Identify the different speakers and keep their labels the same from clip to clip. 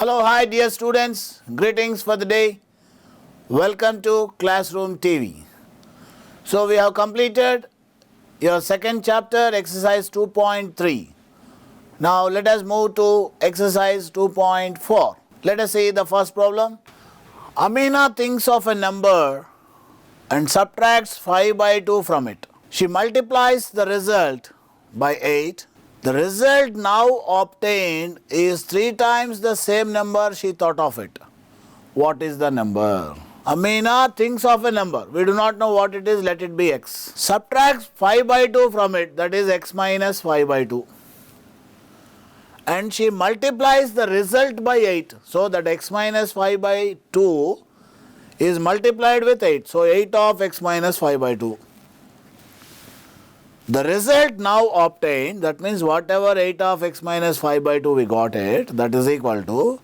Speaker 1: Hello, hi dear students, greetings for the day. Welcome to Classroom TV. So we have completed your second chapter, exercise 2.3. Now let us move to exercise 2.4. Let us see the first problem. Amina thinks of a number and subtracts 5 by 2 from it. She multiplies the result by 8. The result now obtained is 3 times the same number she thought of it. What is the number? Amina thinks of a number. We do not know what it is, let it be x. Subtracts 5 by 2 from it, that is x minus 5 by 2. And she multiplies the result by 8. So that x minus 5 by 2 is multiplied with 8. So 8 of x minus 5 by 2. The result now obtained, that means whatever 8 of x minus 5 by 2 we got it, that is equal to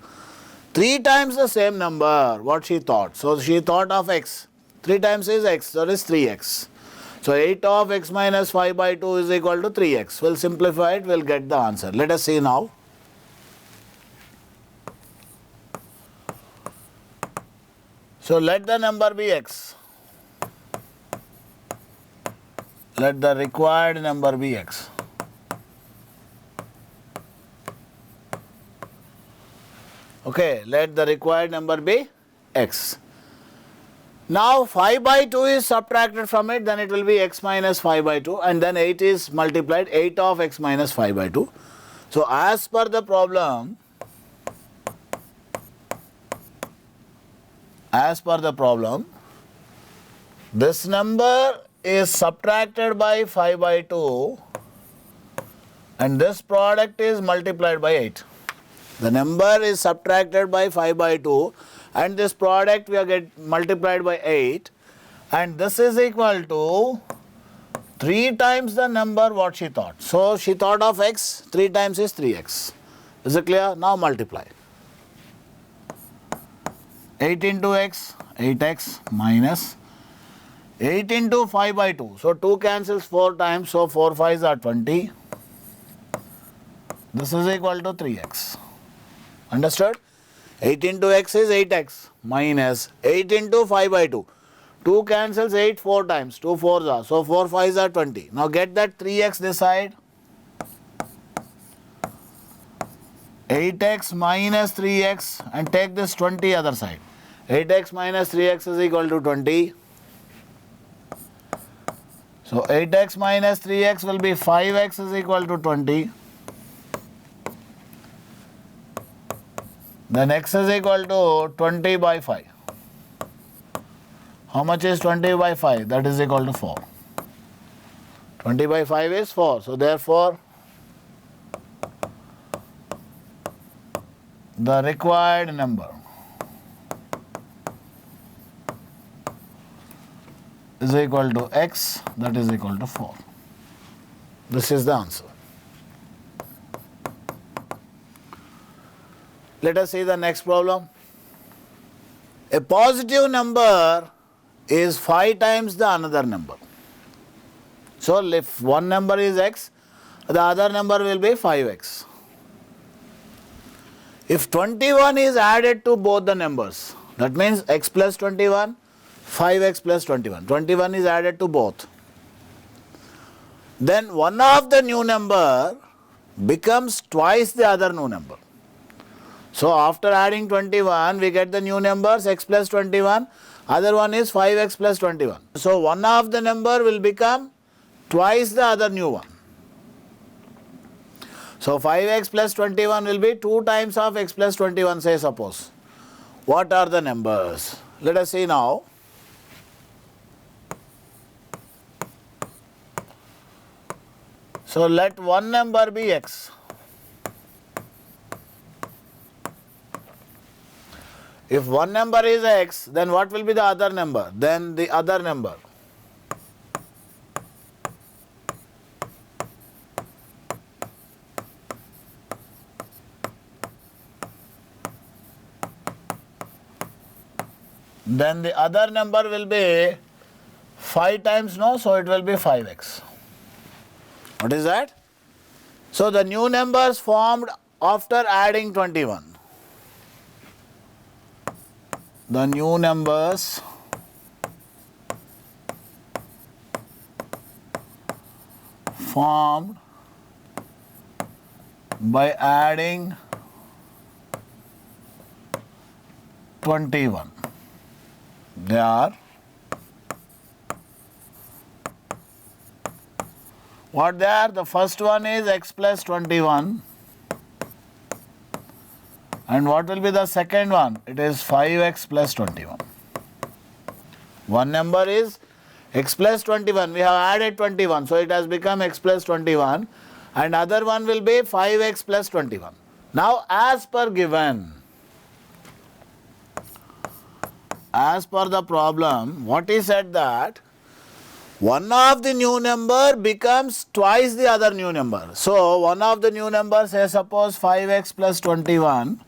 Speaker 1: 3 times the same number, what she thought. So she thought of x. 3 times is x, that is 3x. So 8 of x minus 5 by 2 is equal to 3x. We'll simplify it, we'll get the answer. Let us see now. So let the number be x. Let the required number be x. Okay, let the required number be x. Now 5 by 2 is subtracted from it, then it will be x minus 5 by 2, and then 8 is multiplied, 8 of x minus 5 by 2. So as per the problem, this number is subtracted by 5 by 2 and this product is multiplied by 8. The number is subtracted by 5 by 2 and this product we are get multiplied by 8, and this is equal to 3 times the number what she thought. So she thought of x, 3 times is 3x. Is it clear? Now multiply. 8 into x, 8x minus 8 into 5 by 2. So 2 cancels 4 times, so 4 5s are 20. This is equal to 3x. Understood? 8 into x is 8x minus 8 into 5 by 2. 2 cancels 8 4 times, 2 4s are, so 4 5s are 20. Now get that 3x this side. 8x minus 3x and take this 20 other side. 8x minus 3x is equal to 20. So 8x minus 3x will be 5x is equal to 20. Then x is equal to 20 by 5. How much is 20 by 5? That is equal to 4. 20 by 5 is 4. So therefore, the required number is equal to x, that is equal to 4. This is the answer. Let us see the next problem. A positive number is 5 times the another number. So if one number is x, the other number will be 5x. If 21 is added to both the numbers, that means x plus 21, 5x plus 21. 21 is added to both. Then one of the new number becomes twice the other new number. So after adding 21, we get the new numbers x plus 21, other one is 5x plus 21. So one of the number will become twice the other new one. So 5x plus 21 will be 2 times of x plus 21, say suppose. What are the numbers? Let us see now. So let one number be x. If one number is x, then what will be the other number? Then the other number. Then the other number will be 5 times no, so it will be 5x. What is that? So the new numbers formed after adding 21. the new numbers formed by adding 21. They are what they are? The first one is x plus 21. And what will be the second one? It is 5x plus 21. One number is x plus 21. We have added 21. So it has become x plus 21. And other one will be 5x plus 21. Now as per given, as per the problem, what is said that one of the new number becomes twice the other new number. So one of the new numbers, say suppose 5x plus 21.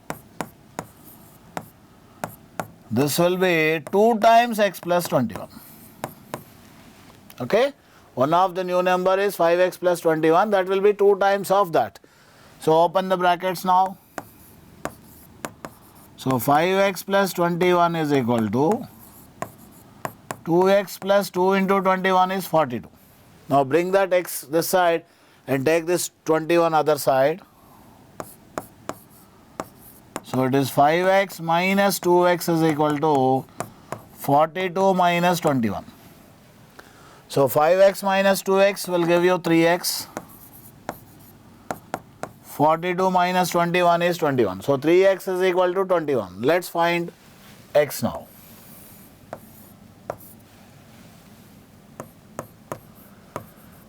Speaker 1: This will be 2 times x plus 21. Okay? One of the new number is 5x plus 21. That will be 2 times of that. So open the brackets now. So 5x plus 21 is equal to 2x plus 2 into 21 is 42. Now bring that x this side and take this 21 other side. So it is 5x minus 2x is equal to 42 minus 21. So 5x minus 2x will give you 3x. 42 minus 21 is 21. So 3x is equal to 21. Let's find x now.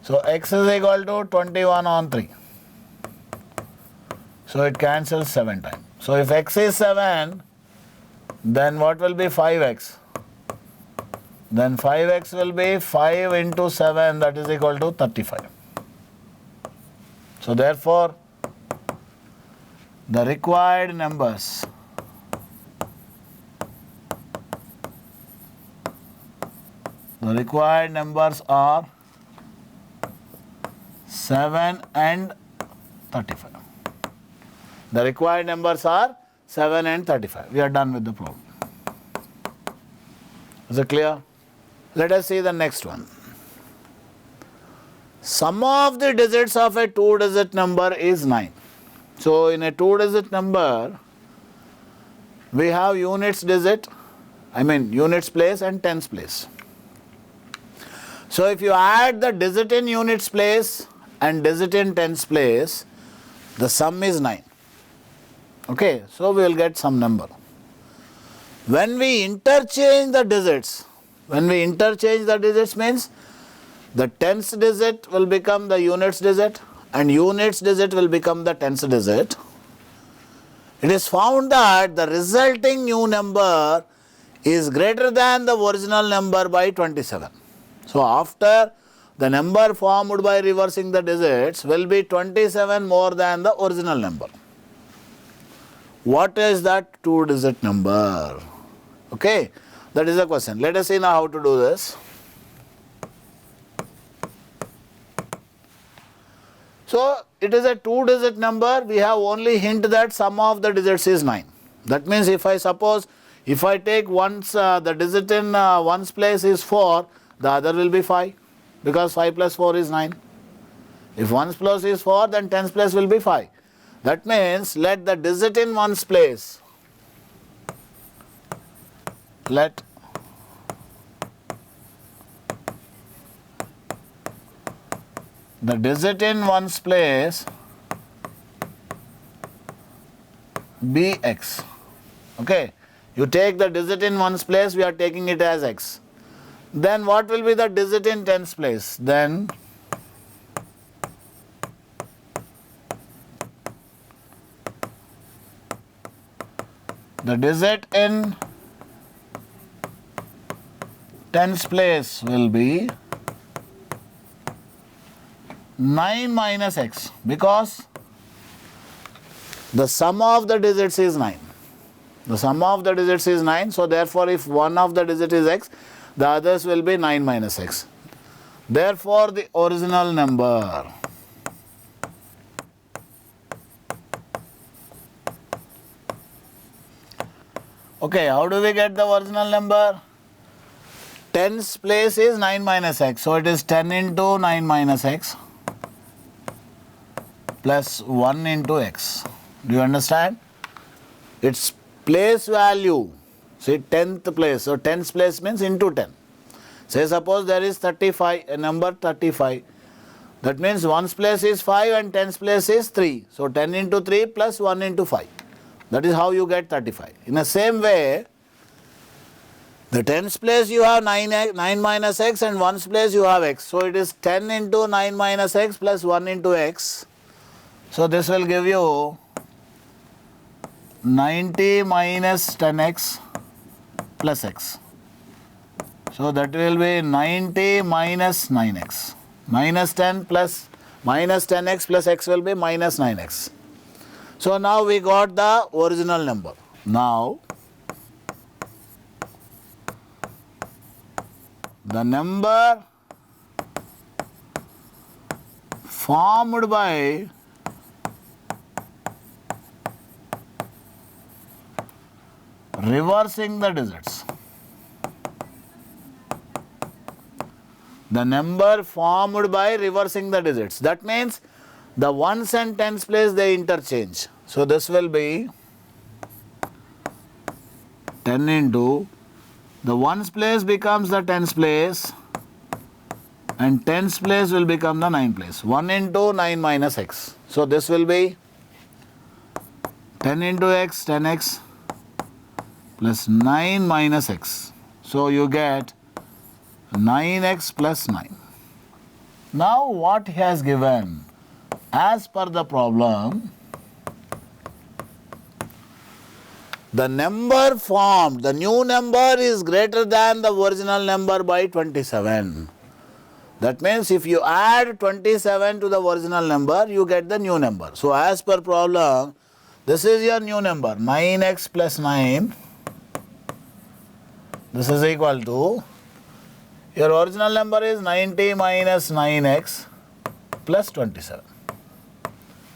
Speaker 1: So x is equal to 21 on 3. So it cancels 7 times. So if x is 7, then what will be 5x? Then 5x will be 5 into 7, that is equal to 35. So therefore, the required numbers are 7 and 35. The required numbers are 7 and 35. We are done with the problem. Is it clear? Let us see the next one. Sum of the digits of a 2-digit number is 9. So in a 2-digit number, we have units place and tens place. So if you add the digit in units place and digit in tens place, the sum is 9. Okay, so we will get some number. When we interchange the digits means the tens digit will become the units digit and units digit will become the tens digit. It is found that the resulting new number is greater than the original number by 27. So after the number formed by reversing the digits will be 27 more than the original number. What is that 2-digit number? Okay, that is the question. Let us see now how to do this. So it is a 2-digit number. We have only hint that sum of the digits is 9. That means if I take once the digit in ones place is 4, the other will be 5 because 5 plus 4 is 9. If ones place is 4, then tens place will be 5. That means let the digit in ones place, let the digit in ones place be x. Okay, you take the digit in ones place, we are taking it as x. Then what will be the digit in tens place? Then the digit in tens place will be 9 minus x because the sum of the digits is 9. The sum of the digits is 9. So therefore, if one of the digit is x, the others will be 9 minus x. Therefore, the original number Okay, how do we get the original number? Tens place is 9 minus x. So it is 10 into 9 minus x plus 1 into x. Do you understand? Its place value. See, 10th place. So 10th place means into 10. Say suppose there is 35, a number 35. That means 1's place is 5 and 10's place is 3. So 10 into 3 plus 1 into 5. That is how you get 35. In the same way, the 10's place you have 9 minus x and 1's place you have x. So it is 10 into 9 minus x plus 1 into x. So this will give you 90 minus 10x plus x. So that will be 90 minus 9x. Minus 10 plus minus 10x plus x will be minus 9x. So now we got the original number. Now the number formed by reversing the digits. The number formed by reversing the digits. That means the 1's and 10's place they interchange. So this will be 10 into the 1's place becomes the 10's place and 10's place will become the 9 place. 1 into 9 minus x. So this will be 10 into x, 10x plus 9 minus x. So you get 9x plus 9. Now what he has given? As per the problem, the number formed, the new number is greater than the original number by 27. That means if you add 27 to the original number, you get the new number. So as per problem, this is your new number, 9x plus 9. This is equal to, your original number is 90 minus 9x plus 27.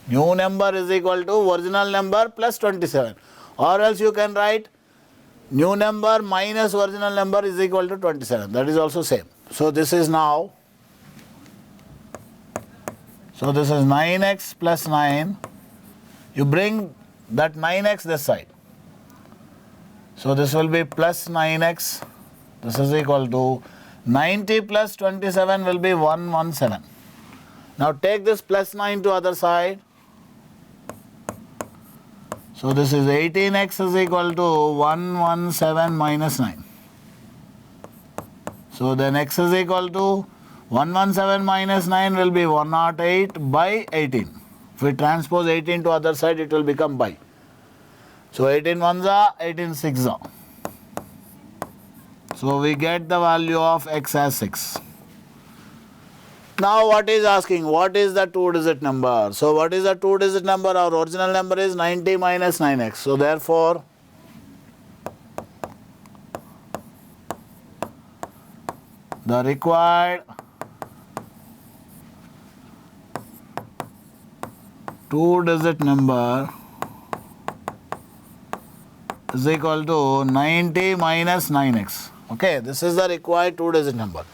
Speaker 1: New number is equal to original number plus 27. Or else you can write new number minus original number is equal to 27. That is also same. So this is now, so this is 9x plus 9. You bring that 9x this side. So this will be plus 9x. This is equal to 90 plus 27 will be 117. Now take this plus 9 to other side. So this is 18x is equal to 117 minus 9. So then x is equal to 117 minus 9 will be 108 by 18. If we transpose 18 to other side, it will become by. So 18 ones are, 18 six are. So we get the value of x as 6. Now what is asking? What is the 2-digit number? So what is the 2-digit number? Our original number is 90 minus 9x. So therefore, the required 2-digit number is equal to 90 minus 9x. Okay, this is the required 2-digit number.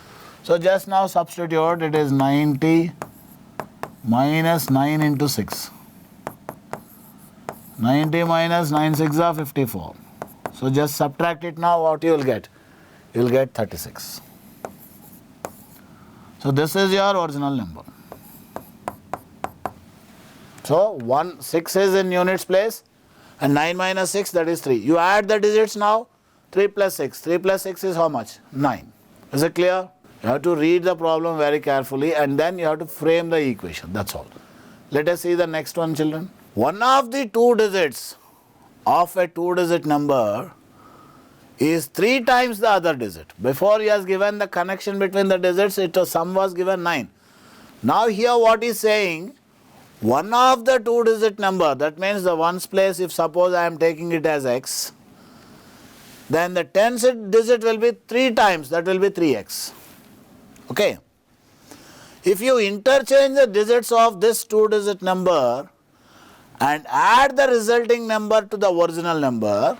Speaker 1: So just now substitute, it is 90 minus 9 into 6. 90 minus 9 6 are 54. So just subtract it now, what you will get? You will get 36. So this is your original number. So 6 is in units place and 9 minus 6, that is 3. You add the digits now, 3 plus 6. 3 plus 6 is how much? 9. Is it clear? You have to read the problem very carefully and then you have to frame the equation. That's all. Let us see the next one, children. One of the 2 digits of a 2-digit number is 3 times the other digit. Before he has given the connection between the digits, sum was given 9. Now here what he is saying, one of the 2-digit number, that means the 1's place, if suppose I am taking it as x, then the 10th digit will be 3 times, that will be 3x. Okay. If you interchange the digits of this 2-digit number and add the resulting number to the original number,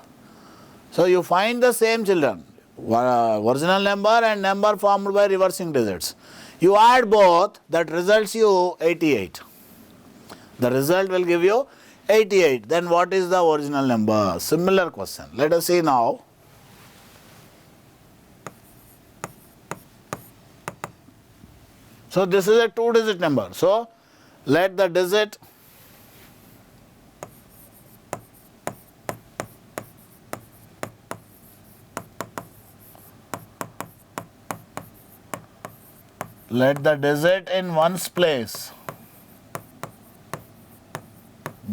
Speaker 1: So you find the same children, original number and number formed by reversing digits. You add both, that results you 88. The result will give you 88. Then what is the original number? Similar question. Let us see now. So this is a 2-digit number. So let the digit in ones place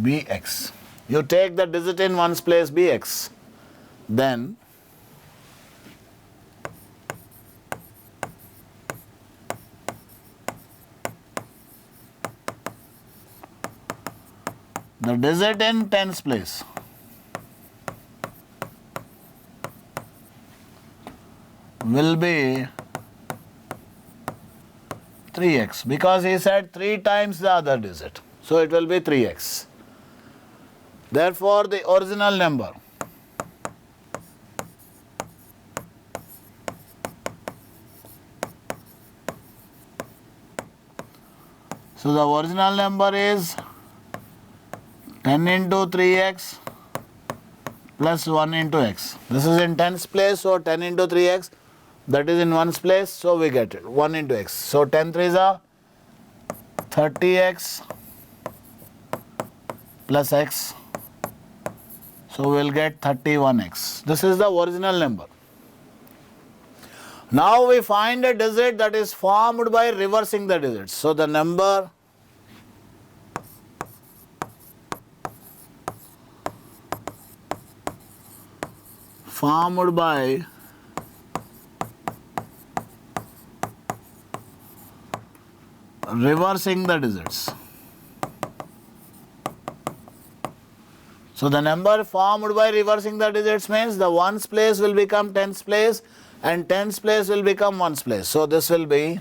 Speaker 1: be x. You take the digit in ones place be x. Then the digit in tens place will be 3x, because he said 3 times the other digit. So it will be 3x. Therefore, the original number so the original number is 10 into 3x plus 1 into x. This is in tens place, so 10 into 3x. That is in ones place, so we get it 1 into x. So 10 3s are 30x plus x. So we will get 31x. This is the original number. Now we find a digit that is formed by reversing the digits. So the number formed by reversing the digits. So the number formed by reversing the digits means the ones place will become tens place and tens place will become ones place. So this will be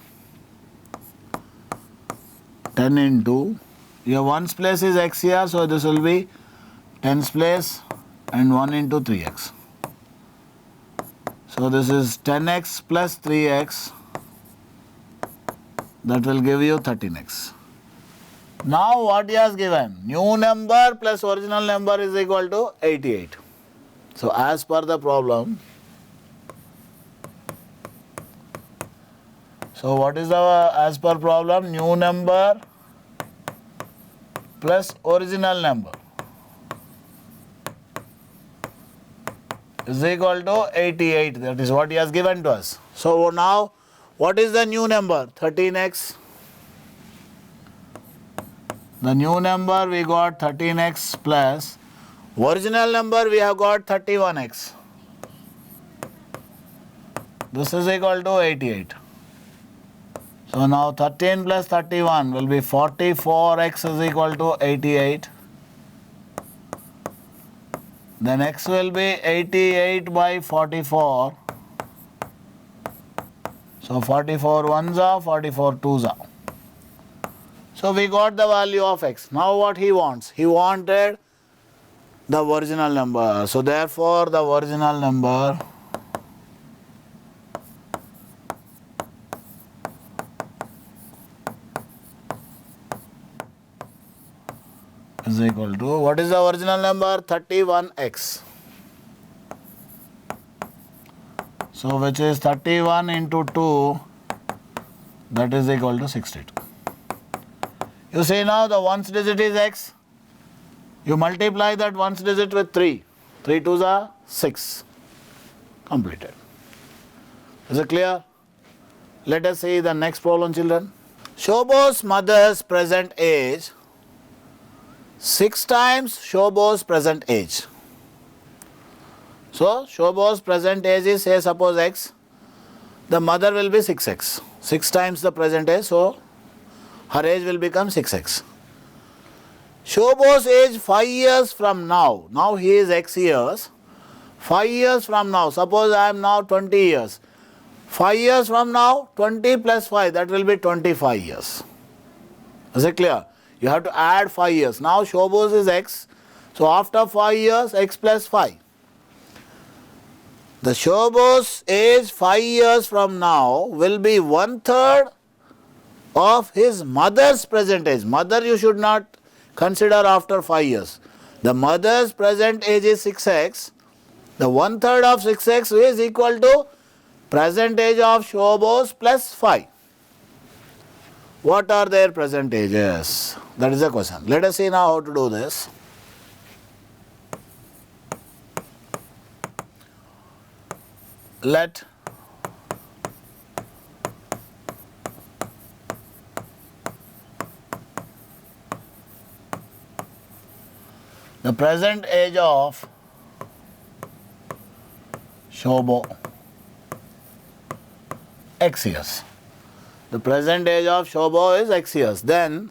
Speaker 1: 10 into, your ones place is x here, so this will be tens place and 1 into 3x. So this is 10x plus 3x, that will give you 13x. Now what he has given? New number plus original number is equal to 88. So as per the problem, so what is the as per problem? New number plus original number is equal to 88. That is what he has given to us. So now what is the new number? 13x. The new number we got 13x plus original number we have got 31x. This is equal to 88. So now 13 plus 31 will be 44x is equal to 88. Then x will be 88 by 44. So 44 ones are, 44 twos are. So we got the value of x. Now what he wants? He wanted the original number. So therefore the original number is equal to, what is the original number? 31x. So which is 31 into 2, that is equal to 62. You see now the ones digit is x. You multiply that ones digit with 3. 3 twos are 6. Completed. Is it clear? Let us see the next problem, children. Shobo's mother's present age 6 times Shobo's present age. So Shobo's present age is, say suppose x. The mother will be 6x. 6 times the present age, so her age will become 6x. Shobo's age 5 years from now. Now he is x years. 5 years from now. Suppose I am now 20 years. 5 years from now, 20 plus 5, that will be 25 years. Is it clear? You have to add 5 years. Now Shobo's is x. So after 5 years, x plus 5. The Shobo's age 5 years from now will be 1/3 of his mother's present age. Mother you should not consider after 5 years. The mother's present age is 6x. The 1/3 of 6x is equal to present age of Shobos plus 5. What are their present ages? That is the question. Let us see now how to do this. Let the present age of Shobo x years. The present age of Shobo is x years. Then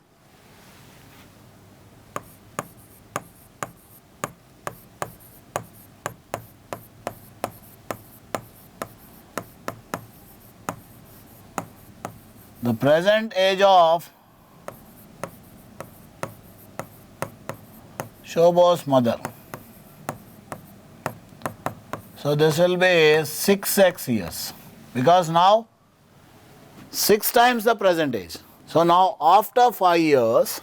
Speaker 1: the present age of Shobo's mother. So this will be 6x years, because now 6 times the present age. So now after 5 years,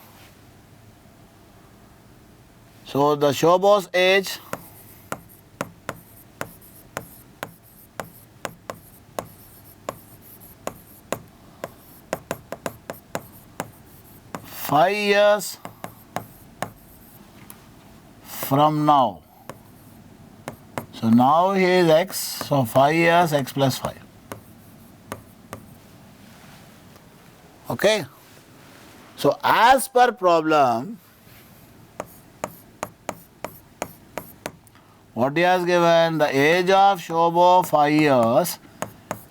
Speaker 1: so the Shobo's age five years from now. So now he is x, so 5 years x plus 5. Okay. So as per problem, what he has given, the age of Shobo 5 years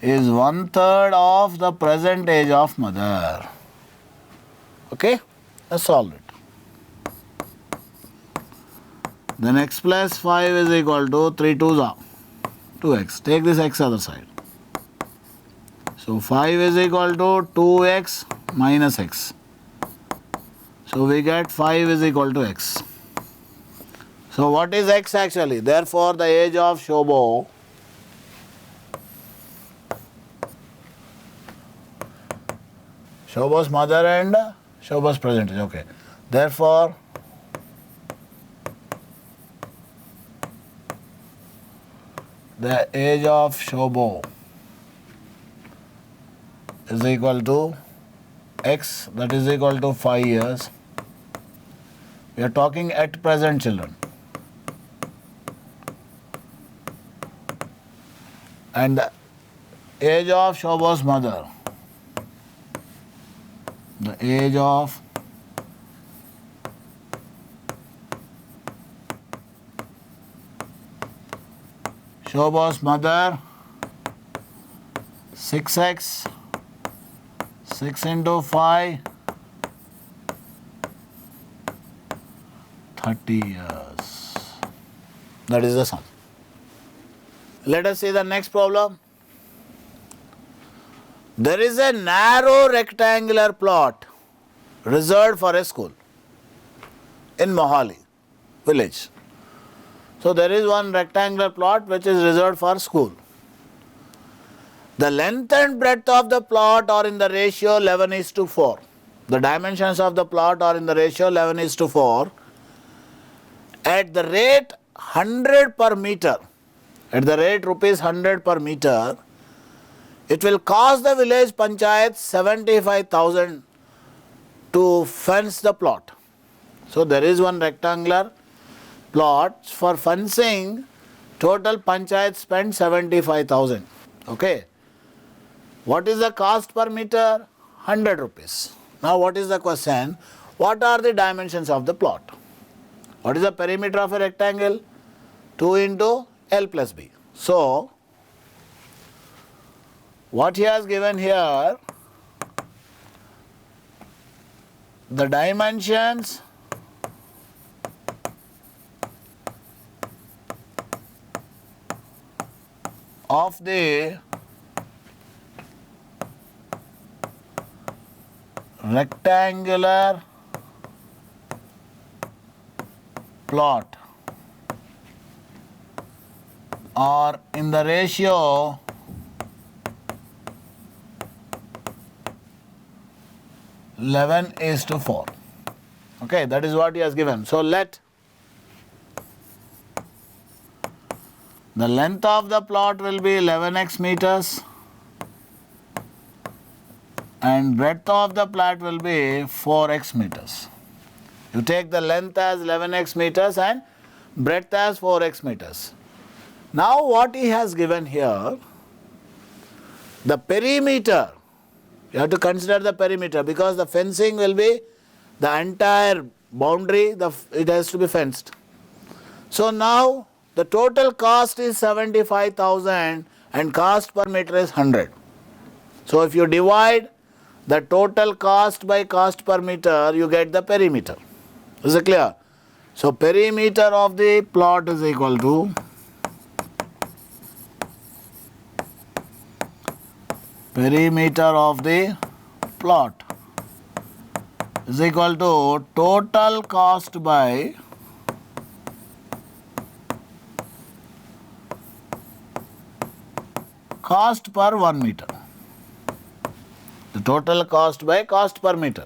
Speaker 1: is 1/3 of the present age of mother. Okay, let's solve it. Then x plus 5 is equal to 3 2s are 2x. Take this x other side. So 5 is equal to 2x minus x. So we get 5 is equal to x. So what is x actually? Therefore the age of Shobo Shobo's mother and Shobo's present age. Okay. Therefore the age of Shobo is equal to x, that is equal to 5 years. We are talking at present, children. And the age of Shobo's mother, the age of Shobo's mother, 6x, 6 into 5, 30 years. That is the sum. Let us see the next problem. There is a narrow rectangular plot reserved for a school in Mohali village. So there is one rectangular plot which is reserved for school. The length and breadth of the plot are in the ratio 11:4. The dimensions of the plot are in the ratio 11:4. At the rate 100 per meter, at the rate rupees 100 per meter, it will cost the village panchayat 75,000 to fence the plot. So there is one rectangular plot for fencing, total panchayat spent 75,000. Okay. What is the cost per meter? 100 rupees. Now what is the question? What are the dimensions of the plot? What is the perimeter of a rectangle? 2 into L plus B. So what he has given here, the dimensions of the rectangular plot or in the ratio 11:4. Okay, that is what he has given. So let the length of the plot will be 11x meters and breadth of the plot will be 4x meters. You take the length as 11x meters and breadth as 4x meters. Now what he has given here, the perimeter, you have to consider the perimeter because the fencing will be the entire boundary, it has to be fenced. So now the total cost is 75,000 and cost per meter is 100. So if you divide the total cost by cost per meter, you get the perimeter. Is it clear? So perimeter of the plot is equal to perimeter of the plot is equal to total cost by cost per 1 meter. The total cost by cost per meter.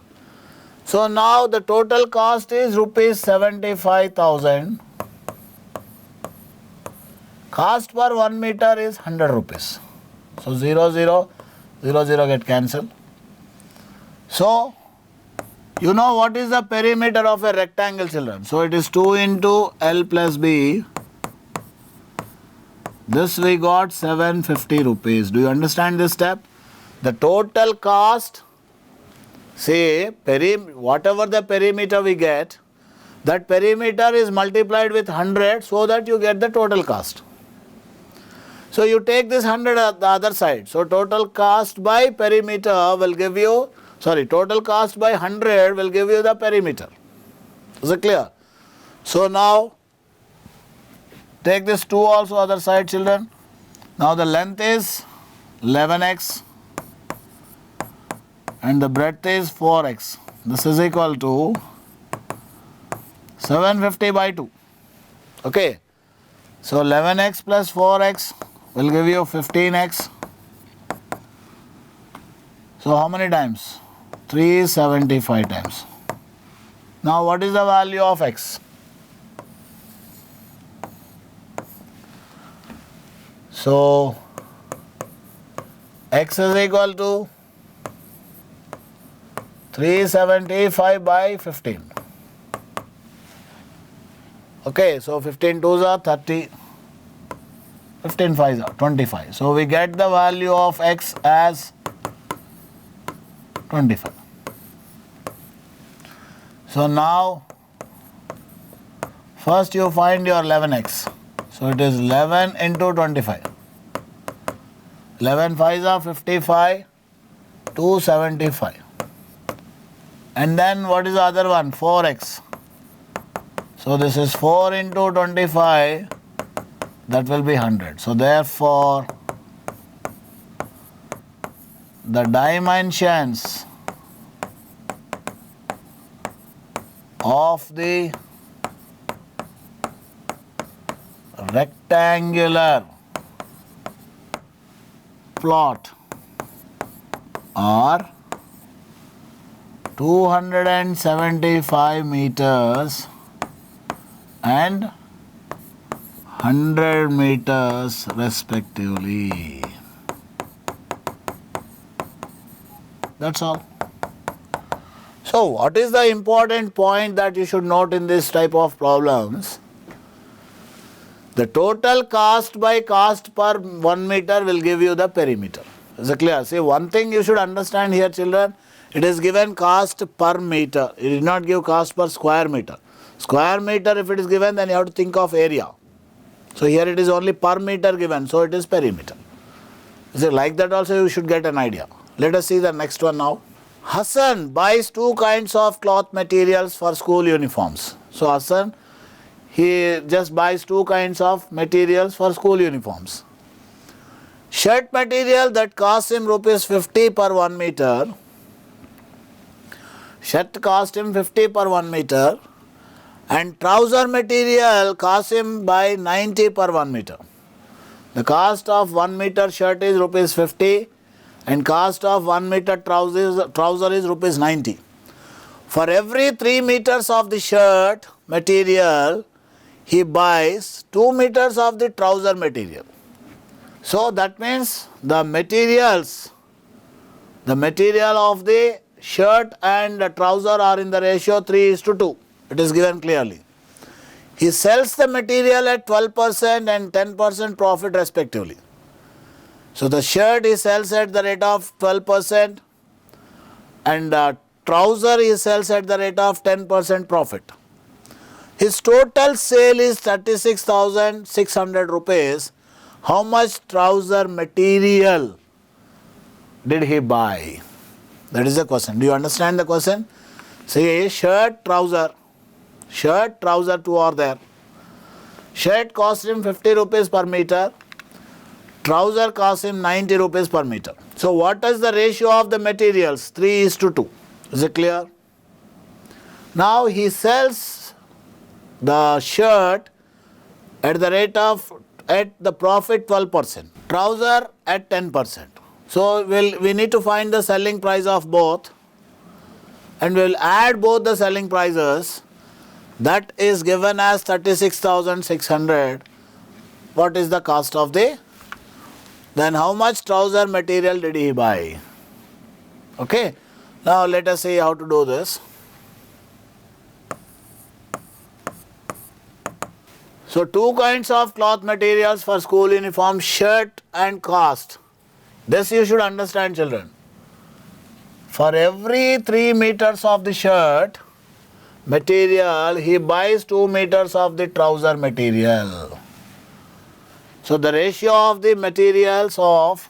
Speaker 1: So now the total cost is rupees 75,000. Cost per 1 meter is 100 rupees. So 0, 0, 0, 0 get cancelled. So you know what is the perimeter of a rectangle, children? So it is 2 into L plus B. This we got 750 rupees. Do you understand this step? The total cost, say whatever the perimeter we get, that perimeter is multiplied with 100 so that you get the total cost. So you take this 100 at the other side. So total cost by perimeter will give you, total cost by 100 will give you the perimeter. Is it clear? So now take this 2 also other side, children. Now the length is 11x and the breadth is 4x. This is equal to 750 by 2. Okay. So 11x plus 4x will give you 15x. So how many times? 375 times. Now what is the value of x? So x is equal to 375 by 15. Okay, so 15 2s are 30, 15 5s are 25. So we get the value of x as 25. So now first you find your 11x. So it is 11 into 25. 11 5s are 55, 275. And then what is the other one? 4x. So this is 4 into 25, that will be 100. So therefore, the dimensions of the rectangular plot are 275 meters and 100 meters respectively. That's all. So what is the important point that you should note in this type of problems? The total cost by cost per 1 meter will give you the perimeter. Is it clear? See, one thing you should understand here, children, it is given cost per meter. It did not give cost per square meter. Square meter, if it is given, then you have to think of area. So here it is only per meter given, so it is perimeter. So like that also you should get an idea. Let us see the next one now. Hassan buys 2 kinds of cloth materials for school uniforms. So Hassan, he just buys 2 kinds of materials for school uniforms. Shirt material that costs him rupees 50 per 1 meter. Shirt cost him 50 per 1 meter. And trouser material costs him by 90 per 1 meter. The cost of 1 meter shirt is rupees 50 and cost of 1 meter trouser is rupees 90. For every 3 meters of the shirt material, he buys 2 meters of the trouser material. So that means the material of the shirt and the trouser are in the ratio 3:2. It is given clearly. He sells the material at 12% and 10% profit respectively. So the shirt he sells at the rate of 12% and the trouser he sells at the rate of 10% profit. His total sale is 36,600 rupees. How much trouser material did he buy? That is the question. Do you understand the question? See, shirt, trouser, two are there. Shirt costs him 50 rupees per meter. Trouser costs him 90 rupees per meter. So what is the ratio of the materials? 3:2. Is it clear? Now he sells the shirt at the profit 12%. Trouser at 10%. So we need to find the selling price of both and we'll add both the selling prices. That is given as 36,600. What is the cost of then how much trouser material did he buy? Okay. Now let us see how to do this. So two kinds of cloth materials for school uniform, shirt and cost. This you should understand, children. For every 3 meters of the shirt material, he buys 2 meters of the trouser material. So the ratio of the materials of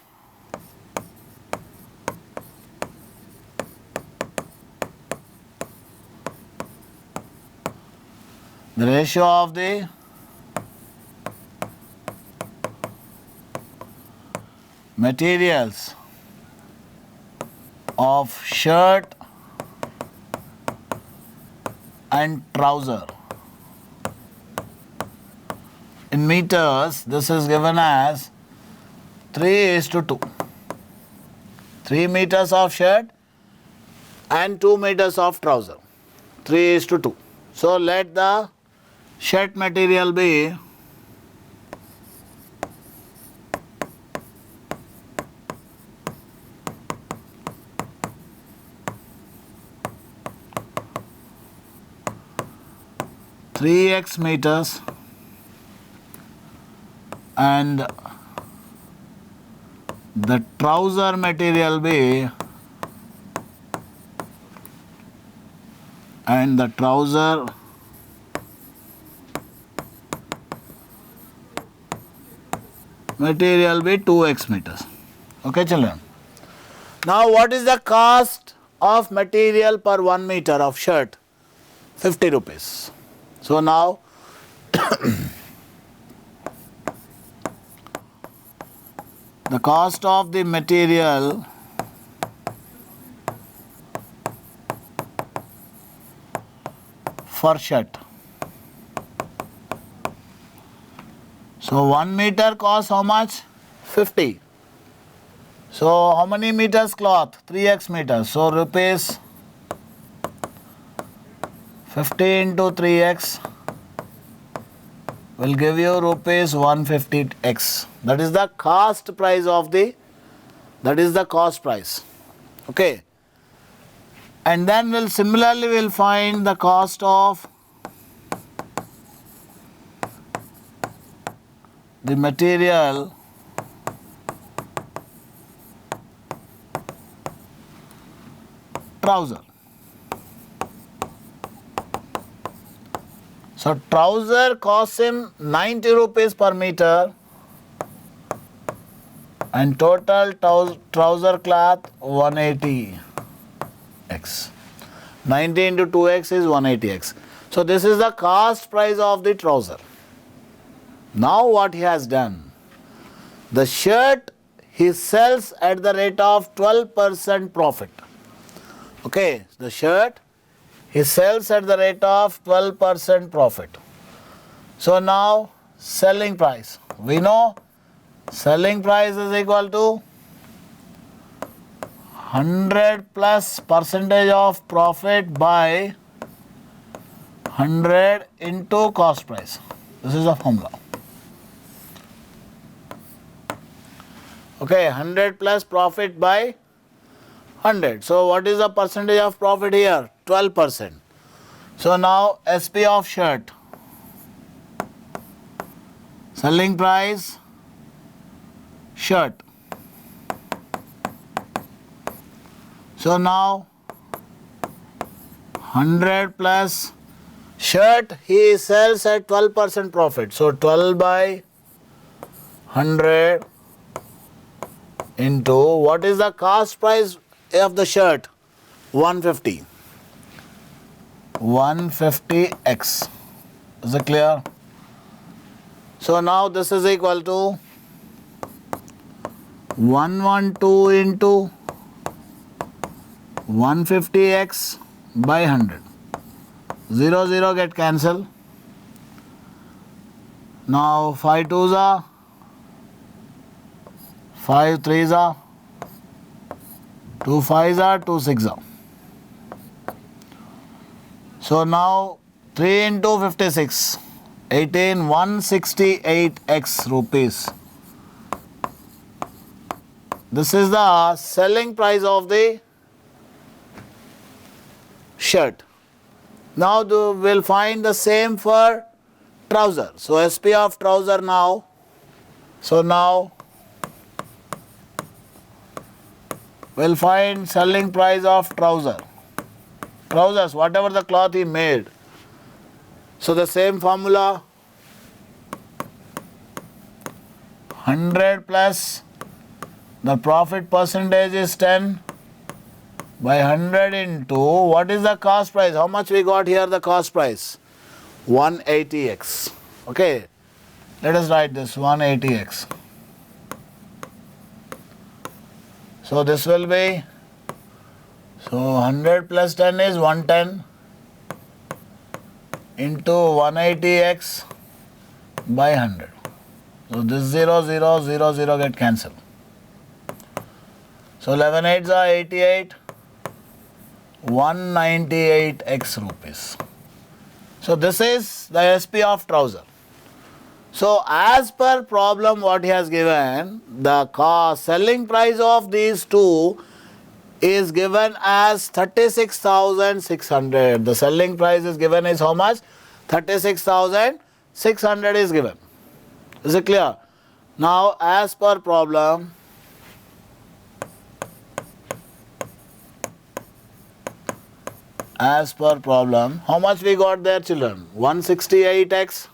Speaker 1: materials of shirt and trouser in meters, this is given as 3:2. 3 meters of shirt and 2 meters of trouser. 3:2. So let the shirt material be 3x meters and the trouser material be 2x meters. Okay, children. Now what is the cost of material per 1 meter of shirt? 50 rupees. So now the cost of the material for shirt. So 1 meter costs how much? 50. So how many meters cloth? 3x meters. So rupees 50 into 3x will give you rupees 150x. That is the cost price of that is the cost price. Okay. And then we'll find the cost of the material trouser. So trouser costs him 90 rupees per meter and total trouser cloth 180x. 90 into 2x is 180x. So this is the cost price of the trouser. Now what he has done? The shirt he sells at the rate of 12% profit. Okay, the shirt he sells at the rate of 12% profit. So now selling price. We know selling price is equal to 100 plus percentage of profit by 100 into cost price. This is the formula. Okay, 100 plus profit by 100. So what is the percentage of profit here? 12%. So now SP of shirt. Selling price shirt. So now 100 plus shirt he sells at 12% profit. So 12 by 100 into what is the cost price of the shirt? 150. 150x. Is it clear? So now this is equal to 112 into 150x by 100. 0, 0 get cancelled. Now 5 2s are, 5 3s are, 2 5s are, 2 6s are. So now 3 into 56, 18, 168x rupees. This is the selling price of the shirt. Now we'll find the same for trouser. So SP of trouser now. So now we'll find selling price of trouser. Trousers, whatever the cloth he made. So the same formula, 100 plus the profit percentage is 10 by 100 into what is the cost price? How much we got here the cost price? 180x. Okay, let us write this 180x. So this will be, so 100 plus 10 is 110 into 180x by 100. So this 0, 0, 0, 0 get cancelled. So 11 8s are 88, 198x rupees. So this is the SP of trouser. So as per problem what he has given, the selling price of these two is given as 36,600. The selling price is given is how much? 36,600 is given. Is it clear? Now as per problem, how much we got there children? 168x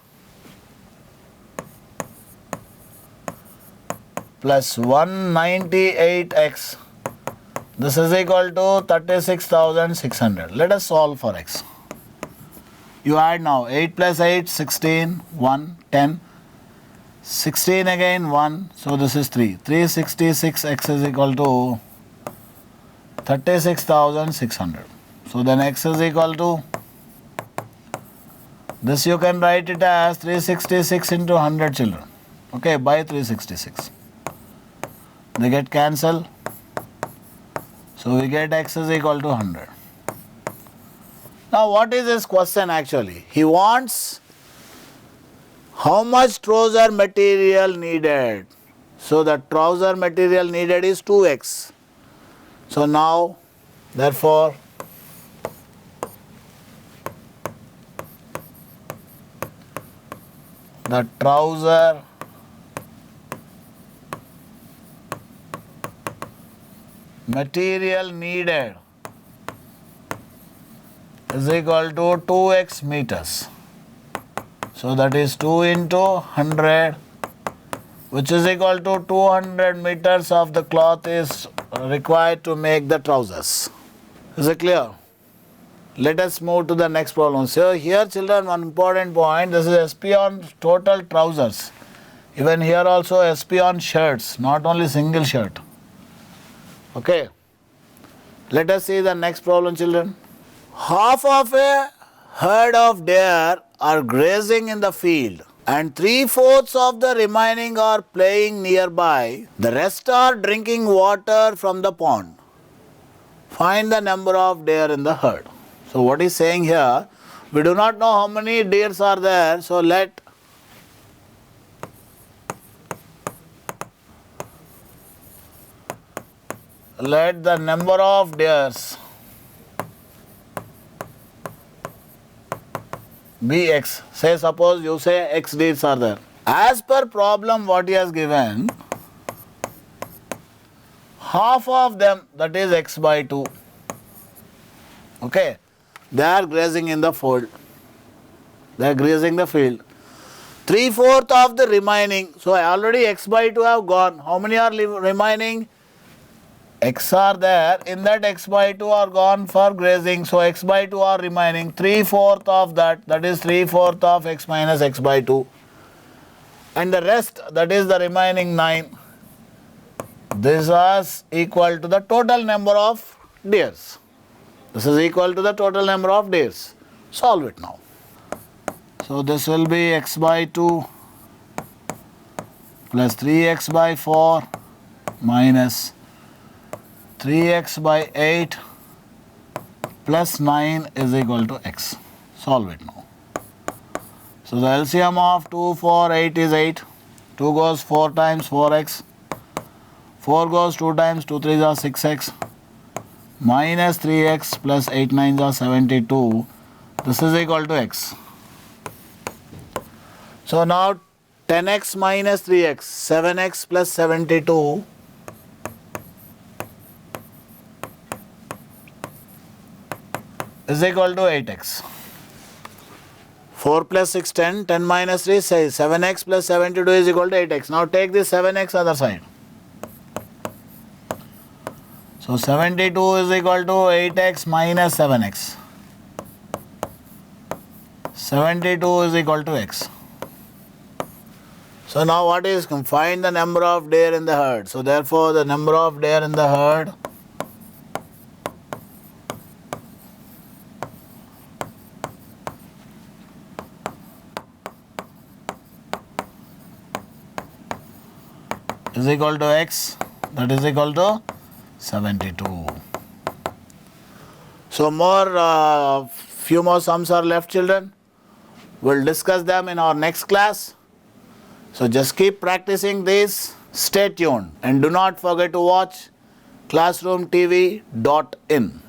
Speaker 1: plus 198x. This is equal to 36,600. Let us solve for x. You add now 8 plus 8, 16, 1, 10, 16 again 1, so this is 3. 366x is equal to 36,600. So then x is equal to, this you can write it as 366 into 100 children. Okay, by 366. They get cancelled. So we get x is equal to 100. Now what is his question actually? He wants how much trouser material needed. So the trouser material needed is 2x. So now therefore the trouser material needed is equal to 2x meters. So that is 2 into 100, which is equal to 200 meters of the cloth is required to make the trousers. Is it clear? Let us move to the next problem. So here children, one important point, this is SP on total trousers. Even here also SP on shirts, not only single shirt. Okay. Let us see the next problem children. Half of a herd of deer are grazing in the field. and 3/4 of the remaining are playing nearby. The rest are drinking water from the pond. Find the number of deer in the herd. So what he's saying here, we do not know how many deers are there, so let the number of deers be x. Say suppose you say x deers are there. As per problem what he has given, half of them, that is x by 2, okay, they are grazing in the field. They are grazing the field. 3/4 of the remaining, so already x by 2 have gone. How many are remaining? X are there, in that x by 2 are gone for grazing, so x by 2 are remaining. 3/4 of that is 3/4 of x minus x by 2. And the rest, that is the remaining 9. This is equal to the total number of deers. This is equal to the total number of deers. Solve it now. So this will be x by 2 plus 3x by 4 minus 3x by 8 plus 9 is equal to x. Solve it now. So the LCM of 2, 4, 8 is 8. 2 goes 4 times 4x. 4 goes 2 times 2 3s are 6x. Minus 3x plus 8 9s are 72. This is equal to x. So now 10x minus 3x, 7x plus 72 is equal to 8x. 4 plus 6, 10. 10 minus 3 says 7x plus 72 is equal to 8x. Now take this 7x other side. So 72 is equal to 8x minus 7x. 72 is equal to x. So now what is, find the number of deer in the herd. So therefore the number of deer in the herd is equal to x, that is equal to 72. So few more sums are left, children. We'll discuss them in our next class. So just keep practicing this. Stay tuned and do not forget to watch classroomtv.in.